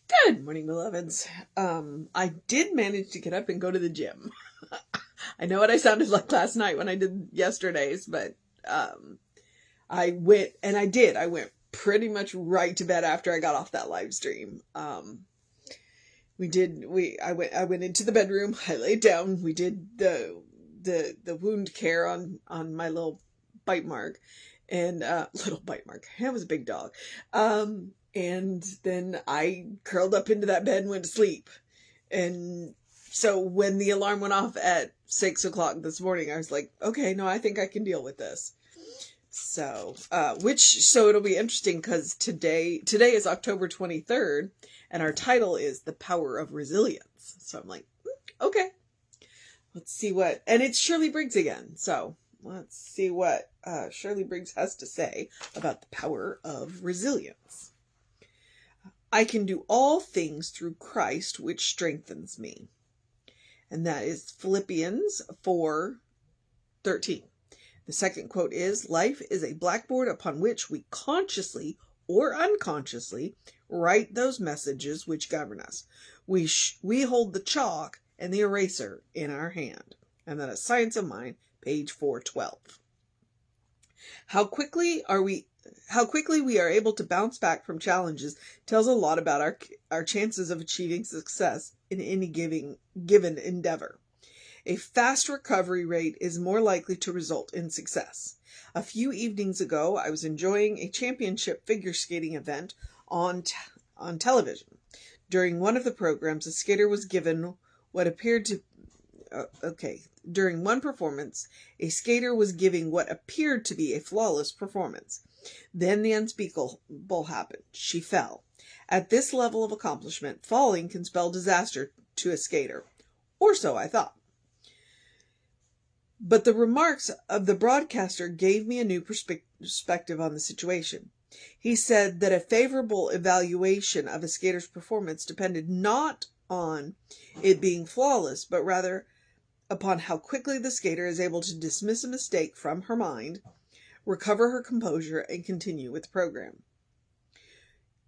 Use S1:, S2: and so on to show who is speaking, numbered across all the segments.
S1: Good morning, beloveds. I did manage to get up and go to the gym. I know what I sounded like last night when I did yesterday's, but I went, and I did. I went pretty much right to bed after I got off that live stream. I went into the bedroom. I laid down. We did the wound care on my little bite mark, and little bite mark. It was a big dog. And then I curled up into that bed and went to sleep. And so when the alarm went off at 6 o'clock this morning, I was like, okay, no, I think I can deal with this. So it'll be interesting because today is October 23rd, and our title is The Power of Resilience. So I'm like, okay, let's see and it's Shirley Briggs again. So let's see what Shirley Briggs has to say about the power of resilience. I can do all things through Christ, which strengthens me. And that is Philippians 4:13. The second quote is, life is a blackboard upon which we consciously or unconsciously write those messages which govern us. We hold the chalk and the eraser in our hand. And that is Science of Mind, page 412. How quickly we are able to bounce back from challenges tells a lot about our chances of achieving success in any given endeavor. A fast recovery rate is more likely to result in success. A few evenings ago, I was enjoying a championship figure skating event on television. During one of the programs, a skater was given what appeared to During one performance, a skater was giving what appeared to be a flawless performance. Then the unspeakable happened. She fell. At this level of accomplishment, falling can spell disaster to a skater. Or so I thought. But the remarks of the broadcaster gave me a new perspective on the situation. He said that a favorable evaluation of a skater's performance depended not on it being flawless, but rather upon how quickly the skater is able to dismiss a mistake from her mind, recover her composure, and continue with the program.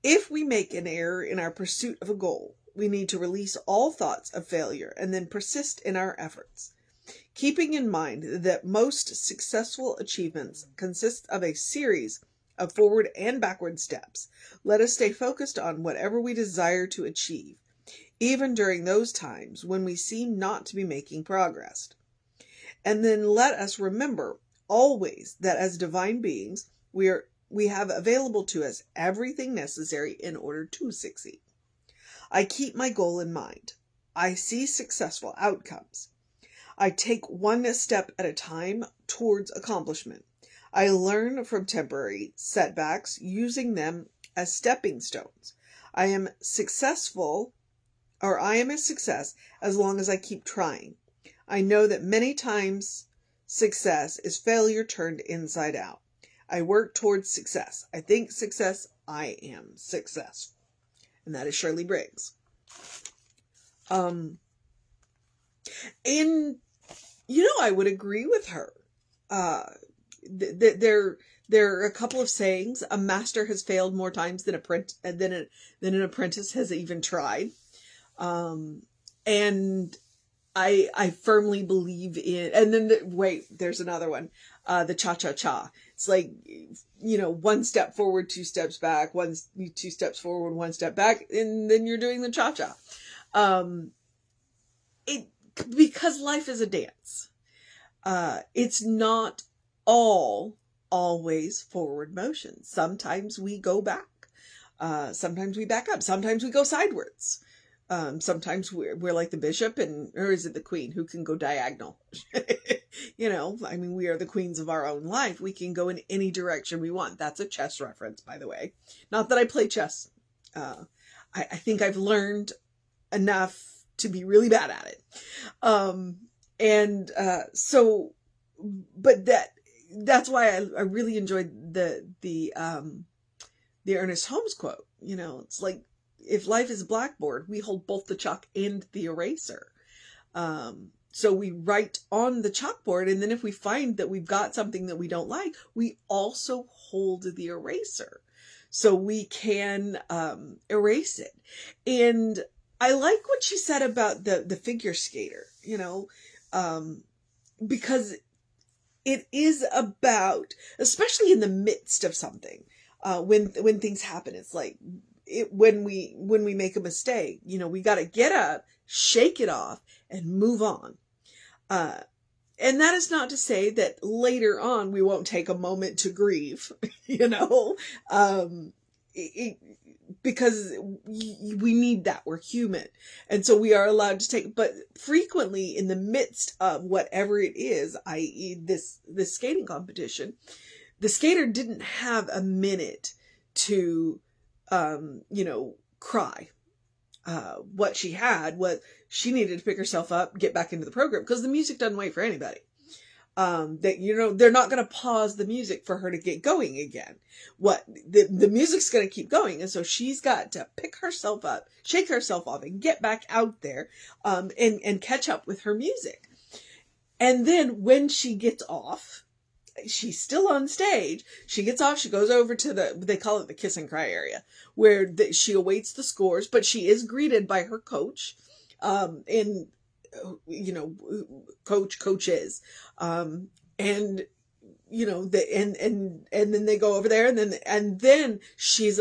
S1: If we make an error in our pursuit of a goal, we need to release all thoughts of failure and then persist in our efforts. Keeping in mind that most successful achievements consist of a series of forward and backward steps, let us stay focused on whatever we desire to achieve, even during those times when we seem not to be making progress. And then let us remember always that as divine beings, we have available to us everything necessary in order to succeed. I keep my goal in mind. I see successful outcomes. I take one step at a time towards accomplishment. I learn from temporary setbacks, using them as stepping stones. I am a success as long as I keep trying. I know that many times success is failure turned inside out. I work towards success. I think success. I am successful. And that is Shirley Briggs. I would agree with her. There are a couple of sayings. A master has failed more times than an apprentice has even tried. And I firmly believe in, and then there's another one, the cha-cha-cha. It's like, one step forward, two steps back, two steps forward, one step back, and then you're doing the cha-cha. Because life is a dance. It's not always forward motion. Sometimes we go back. Sometimes we back up. Sometimes we go sideways. Sometimes we're like the bishop, or is it the queen who can go diagonal? We are the queens of our own life. We can go in any direction we want. That's a chess reference, by the way. Not that I play chess. I think I've learned enough to be really bad at it. But that's why I really enjoyed the Ernest Holmes quote. It's like, if life is a blackboard, we hold both the chalk and the eraser. So we write on the chalkboard, and then if we find that we've got something that we don't like, we also hold the eraser. so we can erase it. And I like what she said about the figure skater, because it is about, especially in the midst of something, when things happen, it's like when we make a mistake, we got to get up, shake it off, and move on. And that is not to say that later on we won't take a moment to grieve, because we need that. We're human. And so we are allowed to take, but frequently in the midst of whatever it is, i.e. this skating competition, the skater didn't have a minute to, cry. What she had was she needed to pick herself up, get back into the program, because the music doesn't wait for anybody. They're not going to pause the music for her to get going again. The music's going to keep going. And so she's got to pick herself up, shake herself off, and get back out there, and catch up with her music. And then when she gets off, she's still on stage. She gets off, she goes over to they call it the kiss and cry area, where she awaits the scores, but she is greeted by her coach, and coaches, and then they go over there, and then she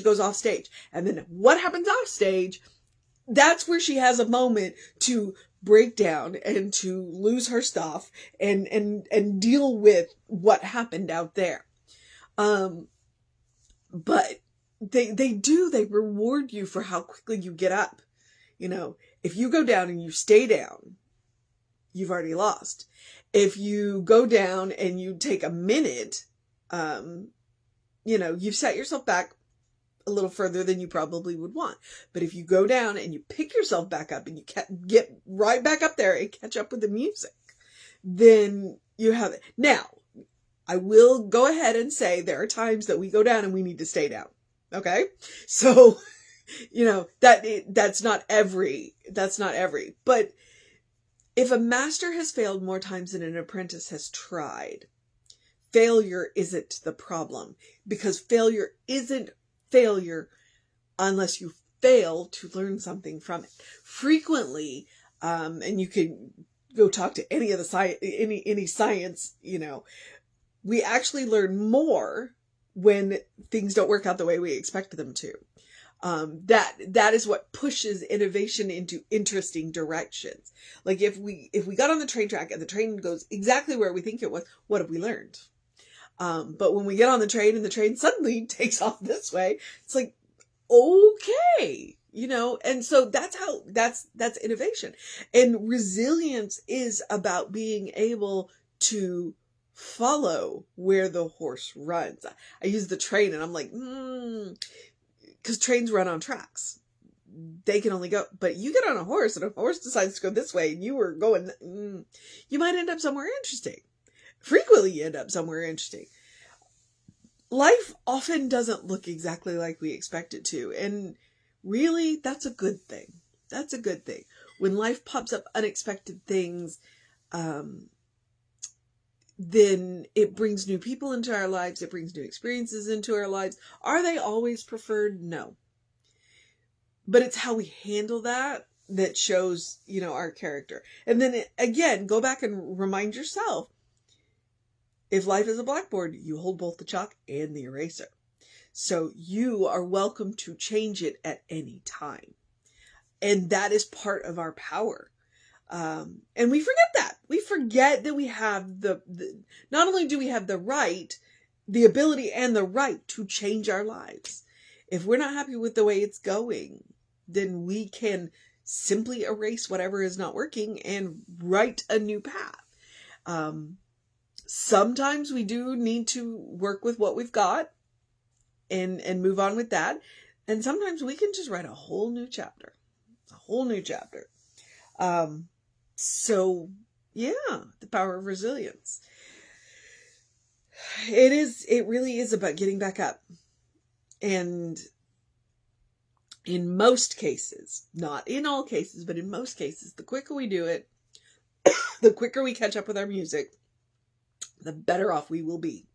S1: goes off stage. And then what happens off stage, that's where she has a moment to break down and to lose her stuff and deal with what happened out there. But they reward you for how quickly you get up. If you go down and you stay down, you've already lost. If you go down and you take a minute, you've set yourself back a little further than you probably would want. But if you go down and you pick yourself back up and you get right back up there and catch up with the music, then you have it. Now, I will go ahead and say there are times that we go down and we need to stay down. Okay? So, that's not every. But if a master has failed more times than an apprentice has tried, failure isn't the problem, because failure isn't failure unless you fail to learn something from it. Frequently, and you can go talk to any of the any science, we actually learn more when things don't work out the way we expect them to. That is what pushes innovation into interesting directions. Like if we got on the train track and the train goes exactly where we think it was, what have we learned? But when we get on the train and the train suddenly takes off this way, it's like, okay, and so that's innovation. And resilience is about being able to follow where the horse runs. I use the train and I'm like, because trains run on tracks. They can only go, but you get on a horse and a horse decides to go this way and you were going, you might end up somewhere interesting. Frequently you end up somewhere interesting. Life often doesn't look exactly like we expect it to. And really, that's a good thing. That's a good thing. When life pops up unexpected things, then it brings new people into our lives. It brings new experiences into our lives. Are they always preferred? No. But it's how we handle that shows, our character. And then again, go back and remind yourself, if life is a blackboard, you hold both the chalk and the eraser. So you are welcome to change it at any time. And that is part of our power. And we forget that. We forget that we have not only do we have the right, the ability and the right to change our lives. If we're not happy with the way it's going, then we can simply erase whatever is not working and write a new path. Sometimes we do need to work with what we've got and move on with that. And sometimes we can just write a whole new chapter. So yeah, the power of resilience. It really is about getting back up. And in most cases, not in all cases, but in most cases, the quicker we do it, the quicker we catch up with our music, the better off we will be.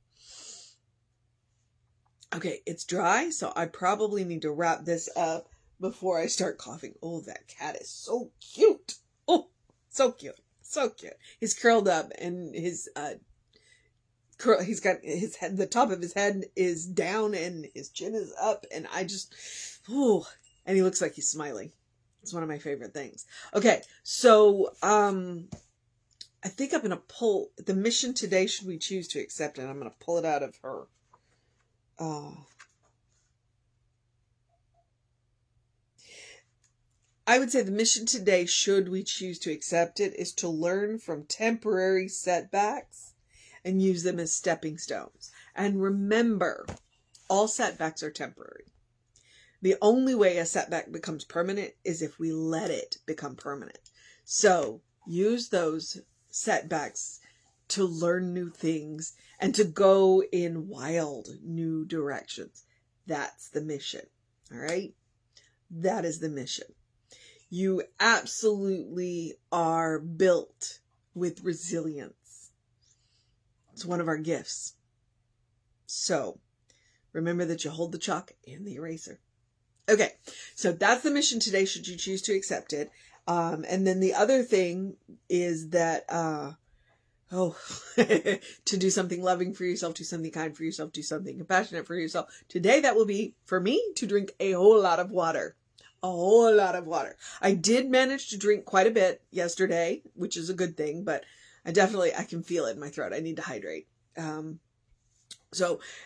S1: Okay, it's dry, so I probably need to wrap this up before I start coughing. Oh, that cat is so cute. Oh, so cute. So cute. He's curled up and he's got his head, the top of his head is down and his chin is up, and oh, and he looks like he's smiling. It's one of my favorite things. Okay, so I think I'm gonna pull the mission today. Should we choose to accept it? I'm gonna pull it out of her. I would say the mission today, should we choose to accept it, is to learn from temporary setbacks and use them as stepping stones. And remember, all setbacks are temporary. The only way a setback becomes permanent is if we let it become permanent. So use those setbacks to learn new things and to go in wild new directions. That's the mission. All right? That is the mission. You absolutely are built with resilience. It's one of our gifts. So remember that you hold the chalk and the eraser. Okay, so that's the mission today, should you choose to accept it. And then the other thing is that, to do something loving for yourself, do something kind for yourself, do something compassionate for yourself. Today, that will be, for me, to drink a whole lot of water. A whole lot of water. I did manage to drink quite a bit yesterday, which is a good thing, but I can feel it in my throat. I need to hydrate. And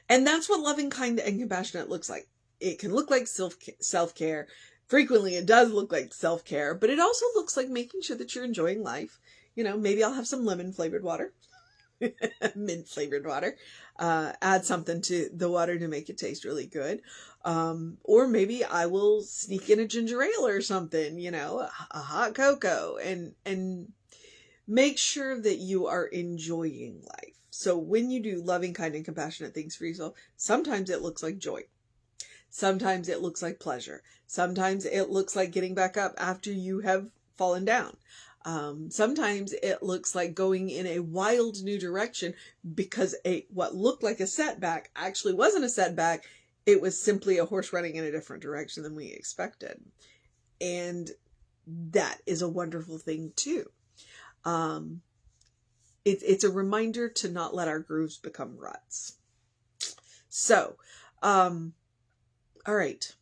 S1: that's what loving, kind, and compassionate looks like. It can look like self-care. Frequently, it does look like self-care, but it also looks like making sure that you're enjoying life. Maybe I'll have some lemon-flavored water, mint-flavored water. Add something to the water to make it taste really good. Or maybe I will sneak in a ginger ale or something, a hot cocoa, and make sure that you are enjoying life. So when you do loving, kind, and compassionate things for yourself, sometimes it looks like joy. Sometimes it looks like pleasure. Sometimes it looks like getting back up after you have fallen down. Sometimes it looks like going in a wild new direction because what looked like a setback actually wasn't a setback. It was simply a horse running in a different direction than we expected. And that is a wonderful thing too. It's a reminder to not let our grooves become ruts. So, all right.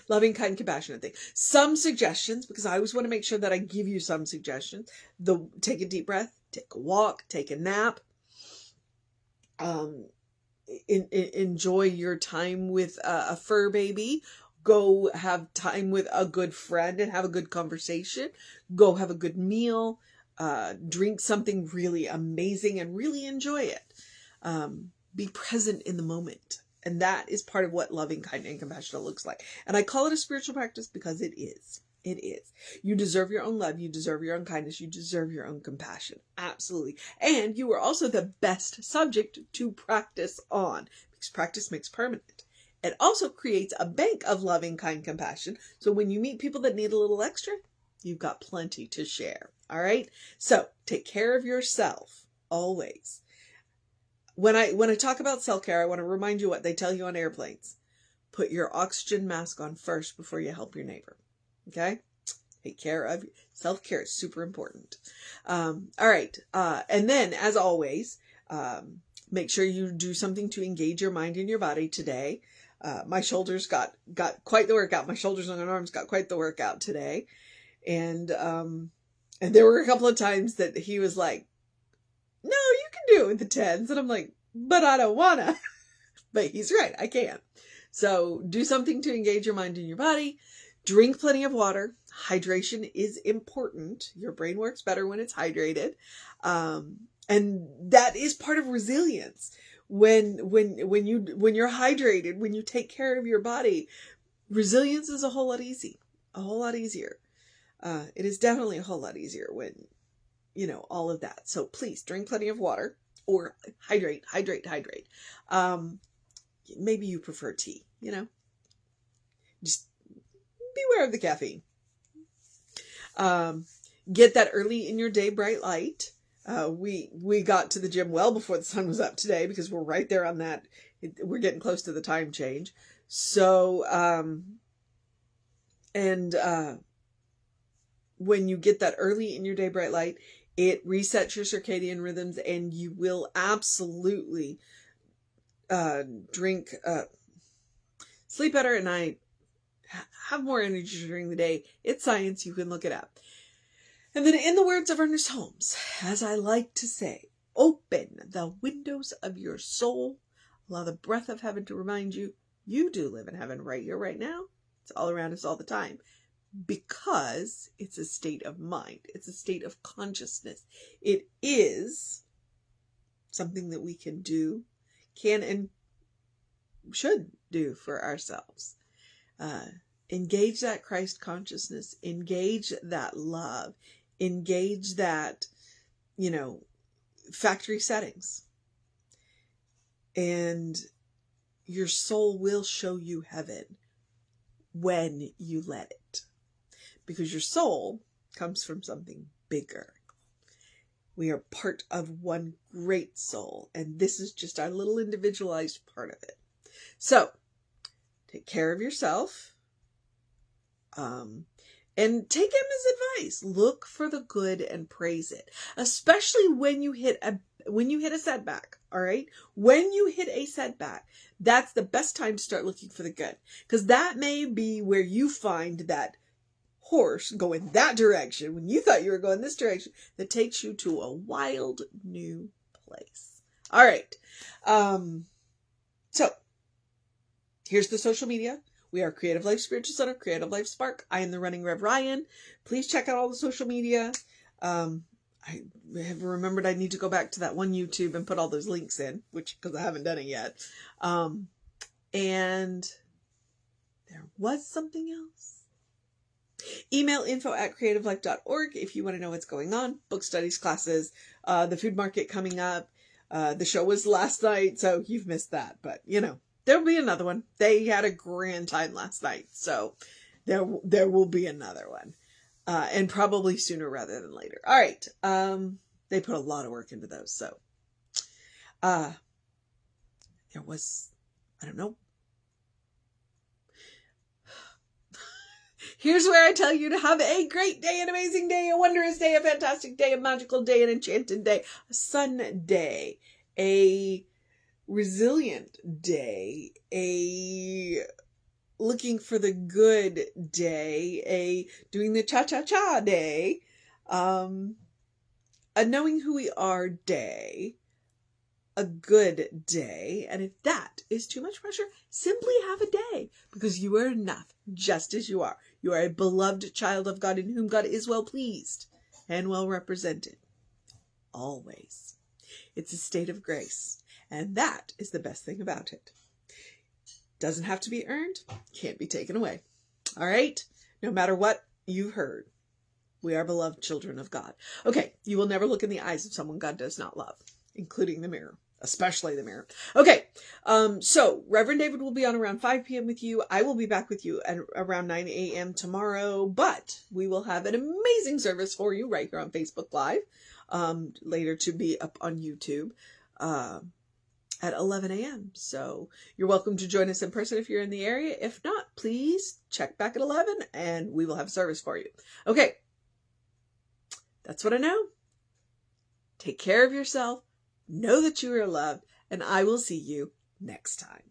S1: Loving, kind, compassionate thing. Some suggestions, because I always want to make sure that I give you some suggestions. Take a deep breath, take a walk, take a nap. Enjoy your time with a fur baby. Go have time with a good friend and have a good conversation. Go have a good meal. Drink something really amazing and really enjoy it. Be present in the moment. And that is part of what loving, kind, and compassionate looks like. And I call it a spiritual practice because it is. It is. You deserve your own love. You deserve your own kindness. You deserve your own compassion. Absolutely. And you are also the best subject to practice on, because practice makes permanent. It also creates a bank of loving, kind, compassion. So when you meet people that need a little extra, you've got plenty to share. All right. So take care of yourself always. When I talk about self-care, I want to remind you what they tell you on airplanes. Put your oxygen mask on first before you help your neighbor. Okay? Take care of self-care. Is super important. All right. And then, as always, make sure you do something to engage your mind and your body today. My shoulders got quite the workout. My shoulders and arms got quite the workout today. And there were a couple of times that he was like, no, you can do it with the 10s. And I'm like, but I don't wanna. But he's right, I can. So do something to engage your mind and your body. Drink plenty of water. Hydration is important. Your brain works better when it's hydrated. And that is part of resilience. When you're hydrated, when you take care of your body, resilience is a whole lot easier. It is definitely a whole lot easier when, all of that. So please drink plenty of water or hydrate. Maybe you prefer tea, just beware of the caffeine. Get that early in your day bright light. We got to the gym well before the sun was up today because we're right there on that We're getting close to the time change. So, when you get that early in your day bright light, it resets your circadian rhythms, and you will absolutely sleep better at night, have more energy during the day. It's science. You can look it up. And then, in the words of Ernest Holmes, as I like to say, open the windows of your soul. Allow the breath of heaven to remind you, you do live in heaven right here, right now. It's all around us all the time. Because it's a state of mind. It's a state of consciousness. It is something that we can do, can and should do for ourselves. Engage that Christ consciousness. Engage that love. Engage that, factory settings. And your soul will show you heaven when you let it. Because your soul comes from something bigger. We are part of one great soul, and this is just our little individualized part of it. So, take care of yourself, and take Emma's advice. Look for the good and praise it, especially when you hit a setback. All right, when you hit a setback, that's the best time to start looking for the good, because that may be where you find that horse going that direction when you thought you were going this direction, that takes you to a wild new place. All right. So here's the social media. We are Creative Life Spiritual Center, Creative Life Spark. I am the running Rev Ryan. Please check out all the social media. I have remembered I need to go back to that one YouTube and put all those links in, because I haven't done it yet. And there was something else. Email info@creativelife.org if you want to know what's going on. Book studies, classes, the food market coming up. The show was last night, so you've missed that. But, there'll be another one. They had a grand time last night, so there will be another one. And probably sooner rather than later. All right. They put a lot of work into those, so. There was, I don't know. Here's where I tell you to have a great day, an amazing day, a wondrous day, a fantastic day, a magical day, an enchanted day, a sun day, a resilient day, a looking for the good day, a doing the cha-cha-cha day, a knowing who we are day, a good day. And if that is too much pressure, simply have a day, because you are enough just as you are. You are a beloved child of God in whom God is well pleased and well represented. Always. It's a state of grace. And that is the best thing about it. Doesn't have to be earned. Can't be taken away. All right? No matter what you've heard, we are beloved children of God. Okay. You will never look in the eyes of someone God does not love, including the mirror. Especially the mirror. Okay, so Reverend David will be on around 5 p.m. with you. I will be back with you at around 9 a.m. tomorrow, but we will have an amazing service for you right here on Facebook Live, later to be up on YouTube at 11 a.m. So you're welcome to join us in person if you're in the area. If not, please check back at 11 and we will have service for you. Okay, that's what I know. Take care of yourself. Know that you are loved, and I will see you next time.